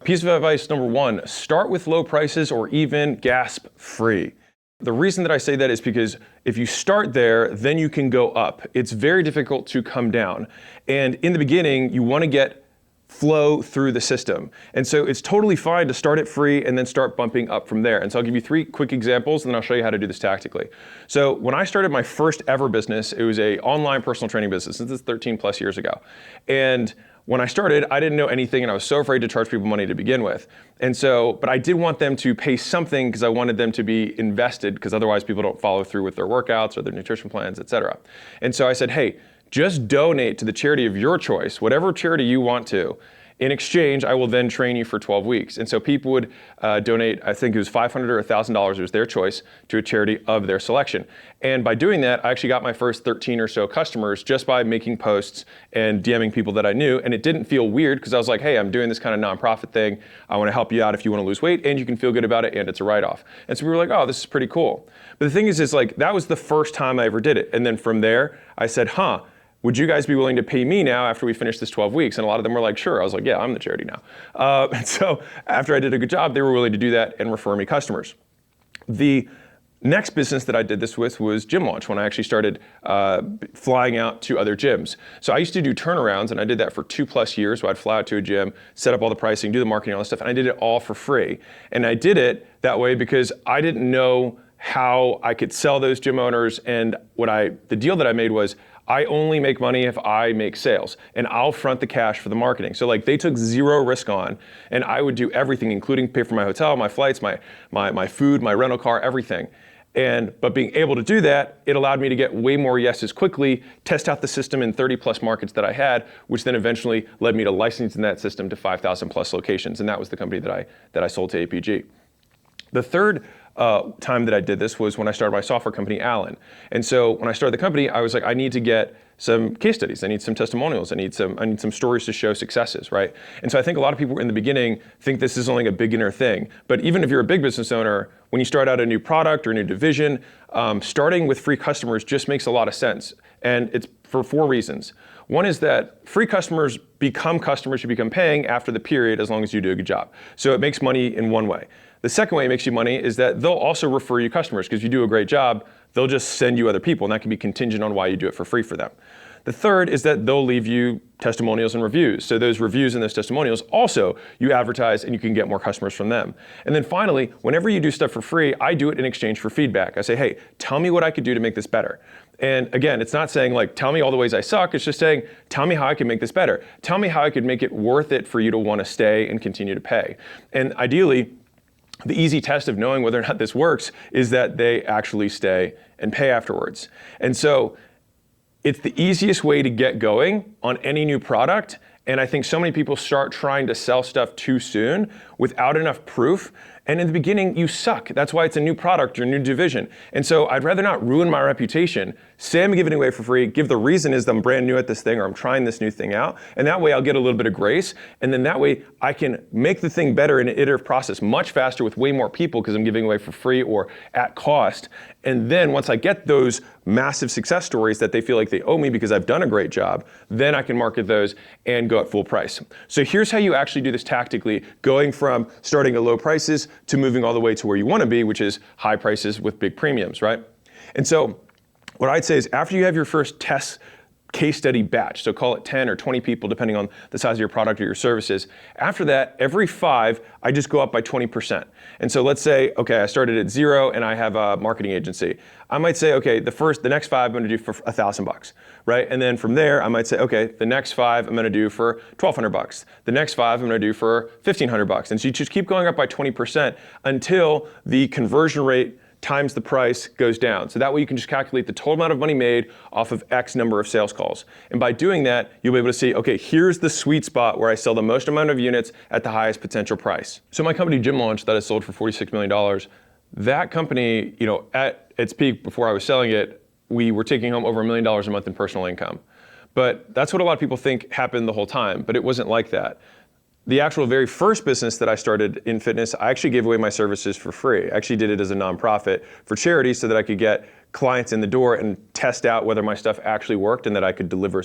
Piece of advice number one, start with low prices or even gasp free. The reason that I say that is because if you start there, then you can go up. It's very difficult to come down. And in the beginning, you want to get flow through the system. And so it's totally fine to start it free and then start bumping up from there. And so I'll give you 3 quick examples and then I'll show you how to do this tactically. So when I started my first ever business, it was an online personal training business. This is 13 plus years ago. And when I started, I didn't know anything and I was so afraid to charge people money to begin with. And so, but I did want them to pay something because I wanted them to be invested because otherwise people don't follow through with their workouts or their nutrition plans, et cetera. And so I said, hey, just donate to the charity of your choice, whatever charity you want to. In exchange, I will then train you for 12 weeks. And so people would donate, I think it was $500 or $1,000, it was their choice, to a charity of their selection. And by doing that, I actually got my first 13 or so customers just by making posts and DMing people that I knew. And it didn't feel weird because I was like, hey, I'm doing this kind of nonprofit thing. I want to help you out if you want to lose weight and you can feel good about it and it's a write-off. And so we were like, oh, this is pretty cool. But the thing is like, that was the first time I ever did it. And then from there, I said, would you guys be willing to pay me now after we finish this 12 weeks? And a lot of them were like, sure. I was like, yeah, I'm the charity now. And so after I did a good job, they were willing to do that and refer me customers. The next business that I did this with was Gym Launch, when I actually started flying out to other gyms. So I used to do turnarounds and I did that for 2+ years. So I'd fly out to a gym, set up all the pricing, do the marketing, all that stuff. And I did it all for free. And I did it that way because I didn't know how I could sell those gym owners. And the deal that I made was, I only make money if I make sales and I'll front the cash for the marketing. So like they took 0 risk on and I would do everything, including pay for my hotel, my flights, my food, my rental car, everything. But being able to do that, it allowed me to get way more yeses quickly, test out the system in 30+ markets that I had, which then eventually led me to licensing that system to 5,000+ locations. And that was the company that I sold to APG. The third time that I did this was when I started my software company, Allen. And so when I started the company, I was like, I need to get some case studies. I need some testimonials. I need some stories to show successes, right? And so I think a lot of people in the beginning think this is only a beginner thing. But even if you're a big business owner, when you start out a new product or a new division, starting with free customers just makes a lot of sense. And it's for 4 reasons. One is that free customers become customers who become paying after the period as long as you do a good job. So it makes money in one way. The second way it makes you money is that they'll also refer you customers because if you do a great job, they'll just send you other people and that can be contingent on why you do it for free for them. The third is that they'll leave you testimonials and reviews. So those reviews and those testimonials also you advertise and you can get more customers from them. And then finally, whenever you do stuff for free, I do it in exchange for feedback. I say, hey, tell me what I could do to make this better. And again, it's not saying like, tell me all the ways I suck. It's just saying, tell me how I can make this better. Tell me how I could make it worth it for you to want to stay and continue to pay. And ideally, the easy test of knowing whether or not this works is that they actually stay and pay afterwards. And so it's the easiest way to get going on any new product. And I think so many people start trying to sell stuff too soon without enough proof. And in the beginning, you suck. That's why it's a new product or a new division. And so I'd rather not ruin my reputation, say I'm giving it away for free, give the reason is that I'm brand new at this thing or I'm trying this new thing out. And that way I'll get a little bit of grace. And then that way I can make the thing better in an iterative process much faster with way more people because I'm giving away for free or at cost. And then once I get those massive success stories that they feel like they owe me because I've done a great job, then I can market those and go at full price. So here's how you actually do this tactically, going from starting at low prices to moving all the way to where you want to be, which is high prices with big premiums, right? And so what I'd say is after you have your first test case study batch, so call it 10 or 20 people depending on the size of your product or your services. After that, every 5, I just go up by 20%. And so let's say, okay, I started at 0 and I have a marketing agency. I might say, okay, the next 5 I'm gonna do for $1,000, right? And then from there, I might say, okay, the next 5 I'm gonna do for $1,200. The next 5 I'm gonna do for $1,500. And so you just keep going up by 20% until the conversion rate times the price goes down. So that way you can just calculate the total amount of money made off of X number of sales calls. And by doing that, you'll be able to see, okay, here's the sweet spot where I sell the most amount of units at the highest potential price. So my company Gym Launch that I sold for $46 million, that company, at its peak before I was selling it, we were taking home over $1 million a month in personal income. But that's what a lot of people think happened the whole time, but it wasn't like that. The actual very first business that I started in fitness, I actually gave away my services for free. I actually did it as a nonprofit for charity so that I could get clients in the door and test out whether my stuff actually worked and that I could deliver